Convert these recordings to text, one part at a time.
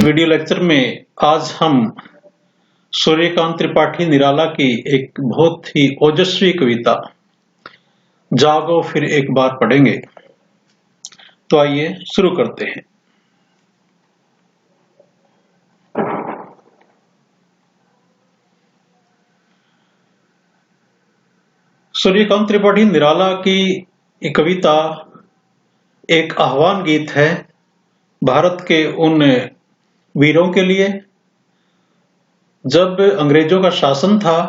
Video lecture में आज हम सूर्यकांत त्रिपाठी निराला की एक बहुत ही ओजस्वी कविता जागो फिर एक बार पढ़ेंगे। तो आइए शुरू करते हैं। सूर्यकांत त्रिपाठी निराला की ये कविता एक आह्वान गीत है भारत के उन वीरों के लिए जब अंग्रेजों का शासन था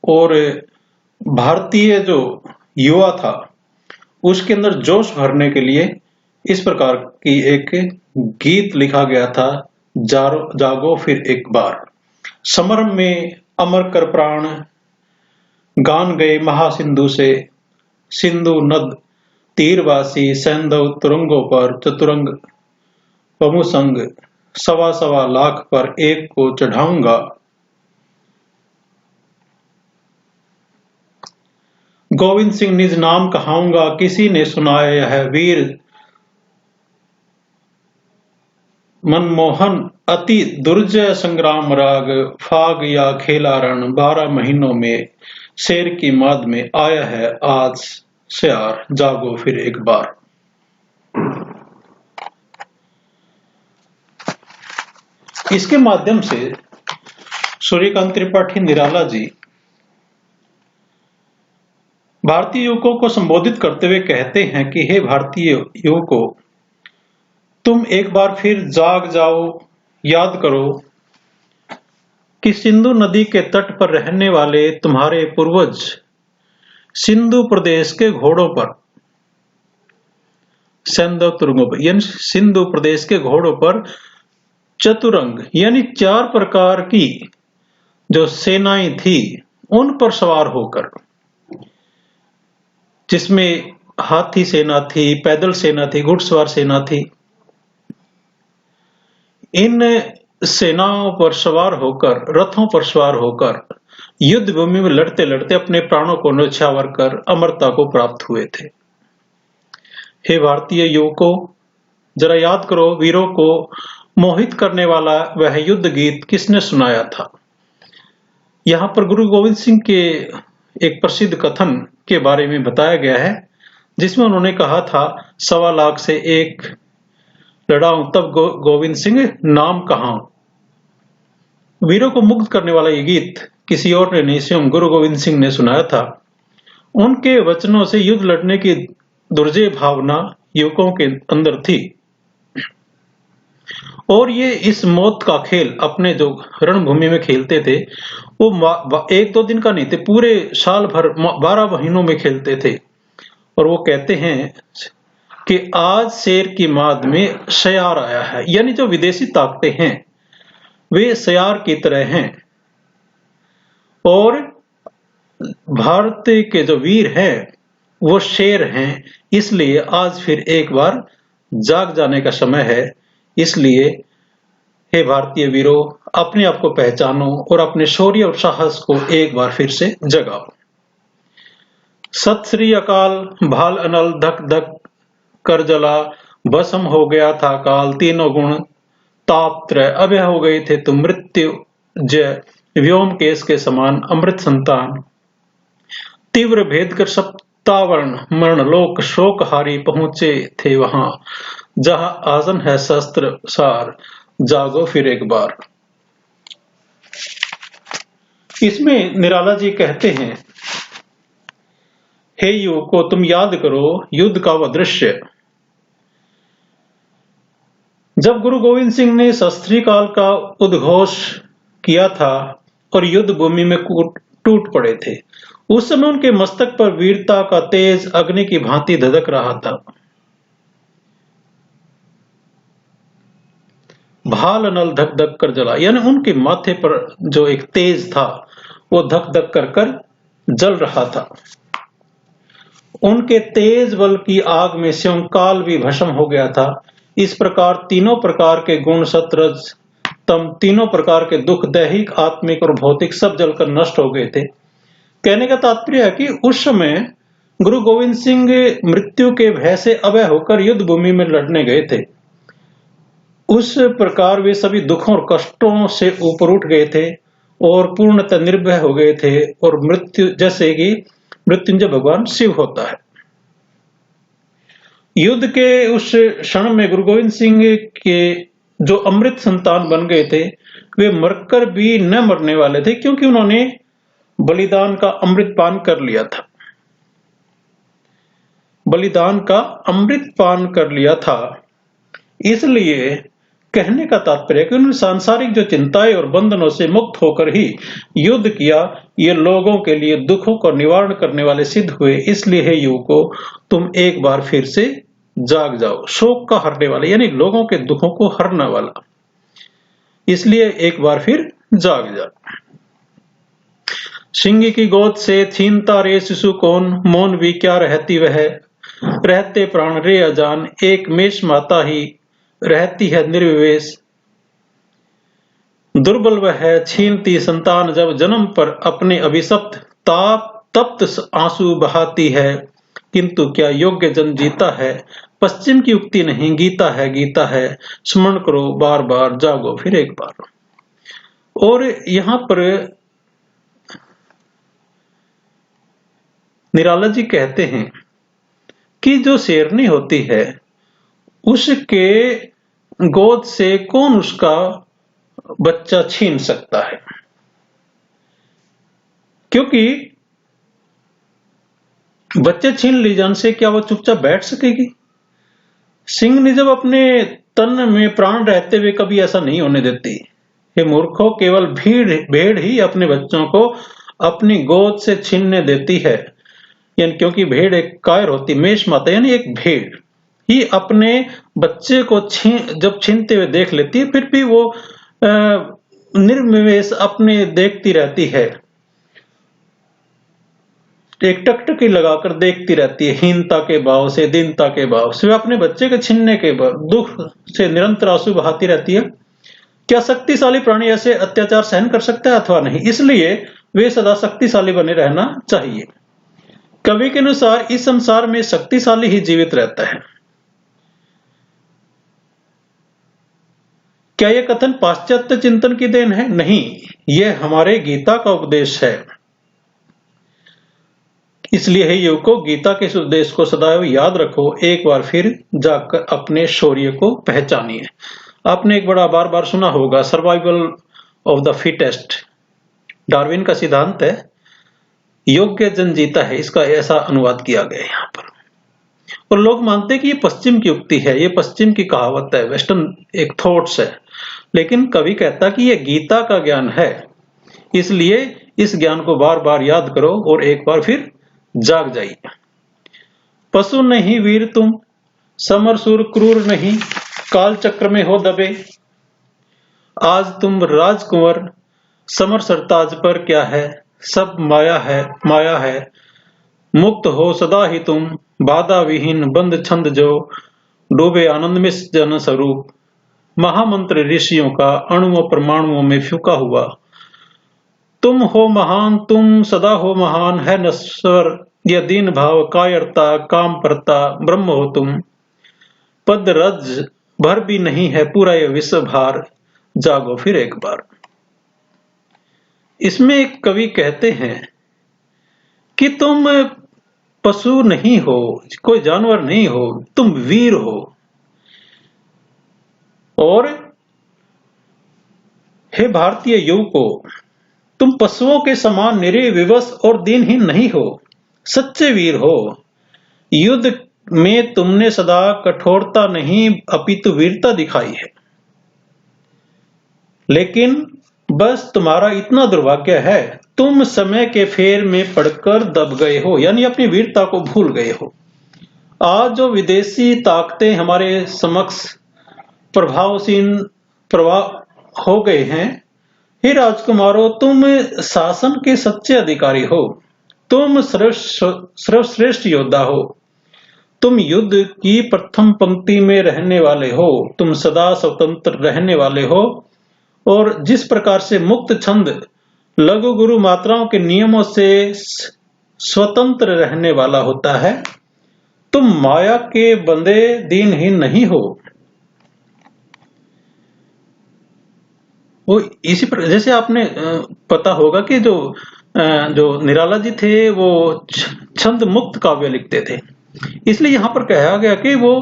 और भारतीय जो युवा था उसके अंदर जोश भरने के लिए इस प्रकार की एक गीत लिखा गया था। जागो फिर एक बार, समर में अमर कर प्राण गान गए महासिंधु से, सिंधु नद तीरवासी सैंधव तुरंगों पर चतुरंग पमुसंग, सवा सवा लाख पर एक को चढ़ाऊंगा। गोविंद सिंह निज नाम कहाऊंगा, किसी ने सुनाया है वीर मनमोहन अति दुर्जय संग्राम राग, फाग या खेला रण 12 महीनों में शेर की माद में आया है आज श्यार, जागो फिर एक बार। इसके माध्यम से सूर्यकांत त्रिपाठी निराला जी भारतीय युवकों को संबोधित करते हुए कहते हैं कि हे भारतीय युवकों, तुम एक बार फिर जाग जाओ, याद करो कि सिंधु नदी के तट पर रहने वाले तुम्हारे पूर्वज सिंधु प्रदेश के घोड़ों पर, सैंधव तुरंगों पर यानी सिंधु प्रदेश के घोड़ों पर चतुरंग यानी 4 प्रकार की जो सेनाएं थी उन पर सवार होकर, जिसमें हाथी सेना थी, पैदल सेना थी, घुड़सवार सेना थी, इन सेनाओं पर सवार होकर, रथों पर सवार होकर युद्ध भूमि में लड़ते लड़ते अपने प्राणों को न्यौछावर कर अमरता को प्राप्त हुए थे। हे भारतीय युवकों, जरा याद करो वीरों को मोहित करने वाला वह युद्ध गीत किसने सुनाया था। यहाँ पर गुरु गोविंद सिंह के एक प्रसिद्ध कथन के बारे में बताया गया है, जिसमें उन्होंने कहा था, 1.25 लाख से एक लड़ाऊं तब गोविंद सिंह नाम कहाऊं। वीरों को मुग्ध करने वाला ये गीत किसी और ने नहीं, स्वयं गुरु गोविंद सिंह ने सुनाया था। उनके वचनों से युद्ध लड़ने की दुर्जय भावना युवकों के अंदर थी और ये इस मौत का खेल अपने जो रणभूमि में खेलते थे वो 1-2 दिन का नहीं थे, पूरे साल भर 12 महीनों में खेलते थे। और वो कहते हैं कि आज शेर की माद में सयार आया है, यानी जो विदेशी ताकतें हैं वे सयार की तरह हैं और भारत के जो वीर हैं वो शेर हैं। इसलिए आज फिर एक बार जाग जाने का समय है। इसलिए हे भारतीय वीरों, अपने आप को पहचानो और अपने शौर्य और साहस को एक बार फिर से जगाओ। सत श्री अकाल, भाल अनल धक धक कर जला, भस्म हो गया था काल, तीनों गुण ताप त्रय अभय हो गए थे तुम, मृत्यु जय व्योम केश के समान अमृत संतान, तीव्र भेद कर सप्तावरण मरण लोक शोकहारी पहुंचे थे वहां, जहां आसन है शस्त्र सार, जागो फिर एक बार। इसमें निराला जी कहते हैं, हे युवकों, तुम याद करो युद्ध का वह दृश्य जब गुरु गोविंद सिंह ने शस्त्री काल का उद्घोष किया था और युद्ध भूमि में टूट पड़े थे। उस समय उनके मस्तक पर वीरता का तेज अग्नि की भांति धधक रहा था। भाल नल धक धक कर जला, यानी उनके माथे पर जो एक तेज था वो धक धक कर कर जल रहा था। उनके तेज बल की आग में स्वयं काल भी भस्म हो गया था। इस प्रकार तीनों प्रकार के गुण सतरज तम, तीनों प्रकार के दुख दैहिक आत्मिक और भौतिक सब जलकर नष्ट हो गए थे। कहने का तात्पर्य है कि उस समय गुरु गोविंद सिंह मृत्यु के भय से अभय होकर युद्ध भूमि में लड़ने गए थे। उस प्रकार वे सभी दुखों और कष्टों से ऊपर उठ गए थे और पूर्णतः निर्भय हो गए थे, और मृत्यु जैसे कि मृत्युंजय भगवान शिव होता है। युद्ध के उस क्षण में गुरु गोविंद सिंह के जो अमृत संतान बन गए थे, वे मरकर भी न मरने वाले थे, क्योंकि उन्होंने बलिदान का अमृत पान कर लिया था। बलिदान का अमृत पान कर लिया था। इसलिए कहने का तात्पर्य है कि उन्होंने सांसारिक जो चिंताएं और बंधनों से मुक्त होकर ही युद्ध किया। ये लोगों के लिए दुखों का निवारण करने वाले सिद्ध हुए। इसलिए हे युवकों, तुम एक बार फिर से जाग जाओ। शोक का हरने वाला यानी लोगों के दुखों को हरने वाला, इसलिए एक बार फिर जाग जाओ। सिंह की गोद से छीनता रे शिशु कौन, मौन भी क्या रहती वह, रहते प्राण रे अजान, एक मेष माता ही रहती है निर्विवेश। दुर्बल वह है छीनती संतान, जब जन्म पर अपने अभिशप्त ताप तप्त आंसू बहाती है। किंतु क्या योग्य जन जीता है, पश्चिम की उक्ति नहीं, गीता है गीता है। स्मरण करो बार बार, जागो फिर एक बार। और यहां पर निराला जी कहते हैं कि जो शेरनी होती है उसके गोद से कौन उसका बच्चा छीन सकता है, क्योंकि बच्चे छीन ली जाने से क्या वो चुपचाप बैठ सकेगी? सिंह ने जब अपने तन में प्राण रहते हुए कभी ऐसा नहीं होने देती। हे मूर्खों, केवल भेड़ ही अपने बच्चों को अपनी गोद से छीनने देती है, यानी क्योंकि भेड़ एक कायर होती, मेष माता यानी एक भेड़ ही अपने बच्चे को जब छीनते हुए देख लेती है, फिर भी वो निर्विवेश अपने देखती रहती है, एक टकटकी लगाकर देखती रहती है, हीनता के भाव से, दीनता के भाव से। वे अपने बच्चे के छीनने के दुख से निरंतर आंसू बहाती रहती है। क्या शक्तिशाली प्राणी ऐसे अत्याचार सहन कर सकता है अथवा नहीं? इसलिए वे सदा शक्तिशाली बने रहना चाहिए। कवि के अनुसार इस संसार में शक्तिशाली ही जीवित रहता है। क्या यह कथन पाश्चात्य चिंतन की देन है? नहीं, यह हमारे गीता का उपदेश है। इसलिए हे युवकों, गीता के इस उपदेश को सदैव याद रखो। एक बार फिर जाकर अपने शौर्य को पहचानिए। आपने एक बड़ा बार बार सुना होगा, survival of the fittest, Darwin का सिद्धांत है, योग्य जन जीता है, इसका ऐसा अनुवाद किया गया है यहाँ पर। और लोग मानते हैं कि ये पश्चिम की उक्ति है, ये पश्चिम की कहावत है, वेस्टर्न एक थॉट्स है, लेकिन कवि कहता कि ये गीता का ज्ञान है। इसलिए इस ज्ञान को बार बार याद करो और एक बार फिर जाग जाइए। पशु नहीं वीर तुम, समर सुर क्रूर नहीं, काल चक्र में हो दबे। आज तुम राजकुंवर, समर सरताज पर क्या है, सब माया है माया है। मुक्त हो सदा ही तुम, बाधा विहीन बंद छंद जो, डूबे आनंद में जन स्वरूप। महामंत्र ऋषियों का अणुओं परमाणुओं में फूका हुआ। तुम हो महान, तुम सदा हो महान, है नश्वर यह दीन भाव, कायरता काम परता, ब्रह्म हो तुम। पद रज भर भी नहीं है पूरा यह विश्व भार, जागो फिर एक बार। इसमें एक कवि कहते हैं कि तुम पशु नहीं हो, कोई जानवर नहीं हो, तुम वीर हो। और हे भारतीय युवकों, तुम पशुओं के समान निरीह, विवश और दीनहीन नहीं हो, सच्चे वीर हो। युद्ध में तुमने सदा कठोरता नहीं अपितु वीरता दिखाई है, लेकिन बस तुम्हारा इतना दुर्भाग्य है, तुम समय के फेर में पड़कर दब गए हो, यानी अपनी वीरता को भूल गए हो। आज जो विदेशी ताकतें हमारे समक्ष प्रभाव हो गए हैं, हे राजकुमारों, तुम शासन के सच्चे अधिकारी हो, तुम सर्वश्रेष्ठ योद्धा हो, तुम युद्ध की प्रथम पंक्ति में रहने वाले हो, तुम सदा स्वतंत्र रहने वाले हो। और जिस प्रकार से मुक्त छंद लघु गुरु मात्राओं के नियमों से स्वतंत्र रहने वाला होता है, तुम माया के बंदे दीनहीन नहीं हो। वो इसी पर जैसे आपने पता होगा कि जो निराला जी थे वो छंद मुक्त काव्य लिखते थे, इसलिए यहाँ पर कहा गया कि वो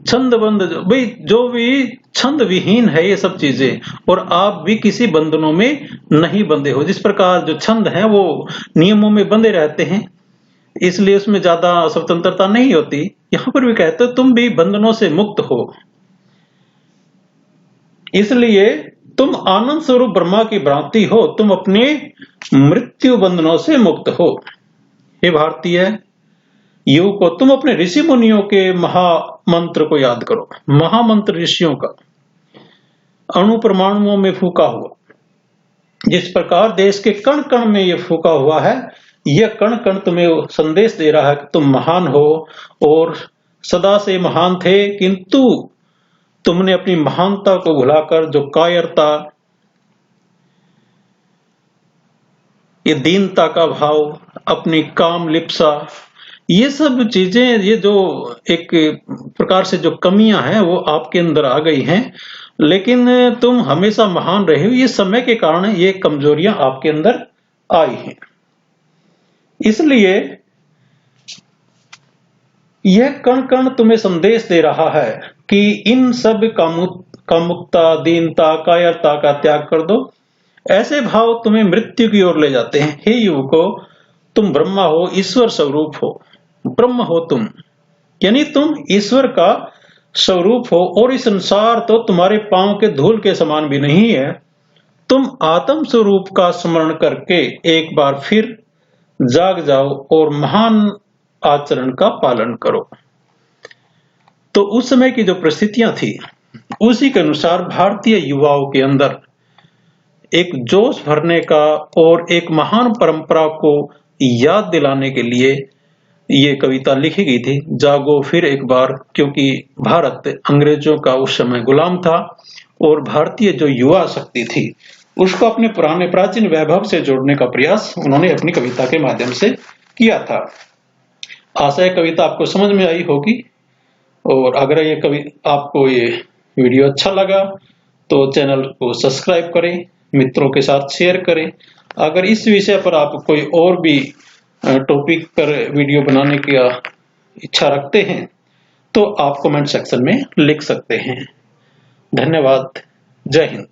छंदबंद भाई जो भी छंद विहीन है ये सब चीजें, और आप भी किसी बंधनों में नहीं बंधे हो। जिस प्रकार जो छंद हैं वो नियमों में बंधे रहते हैं, इसलिए उसमें ज्यादा स्वतंत्रता नहीं होती। यहाँ पर भी कहते हो तुम भी बंधनों से मुक्त हो, इसलिए तुम आनंद स्वरूप ब्रह्मा की भ्रांति हो, तुम अपने मृत्यु बंधनों से मुक्त हो। हे भारतीय युवकों, तुम अपने ऋषि मुनियों के महामंत्र को याद करो। महामंत्र ऋषियों का अणु परमाणुओं में फूका हुआ, जिस प्रकार देश के कण कण में यह फूका हुआ है, यह कण कण तुम्हें संदेश दे रहा है कि तुम महान हो और सदा से महान थे, किंतु तुमने अपनी महानता को भुलाकर जो कायरता, ये दीनता का भाव, अपनी काम लिप्सा, ये सब चीजें, ये जो एक प्रकार से जो कमियां हैं वो आपके अंदर आ गई हैं, लेकिन तुम हमेशा महान रहे हो। ये समय के कारण ये कमजोरियां आपके अंदर आई हैं। इसलिए यह कण कण तुम्हें संदेश दे रहा है कि इन सब कामुकता, दीनता, कायरता का त्याग कर दो। ऐसे भाव तुम्हें मृत्यु की ओर ले जाते हैं। हे युवकों, तुम ब्रह्मा हो, ईश्वर स्वरूप हो, ब्रह्म हो तुम, यानी तुम ईश्वर का स्वरूप हो, और इस संसार तो तुम्हारे पांव के धूल के समान भी नहीं है। तुम आत्म स्वरूप का स्मरण करके एक बार फिर जाग जाओ और महान आचरण का पालन करो। तो उस समय की जो परिस्थितियां थी उसी के अनुसार भारतीय युवाओं के अंदर एक जोश भरने का और एक महान परंपरा को याद दिलाने के लिए ये कविता लिखी गई थी, जागो फिर एक बार। क्योंकि भारत अंग्रेजों का उस समय गुलाम था और भारतीय जो युवा शक्ति थी उसको अपने पुराने प्राचीन वैभव से जोड़ने का प्रयास उन्होंने अपनी कविता के माध्यम से किया था। आशा है कविता आपको समझ में आई होगी, और अगर आपको ये वीडियो अच्छा लगा तो चैनल को सब्सक्राइब करें, मित्रों के साथ शेयर करें। अगर इस विषय पर आप कोई और भी टॉपिक पर वीडियो बनाने की इच्छा रखते हैं तो आप कमेंट सेक्शन में लिख सकते हैं। धन्यवाद। जय हिंद।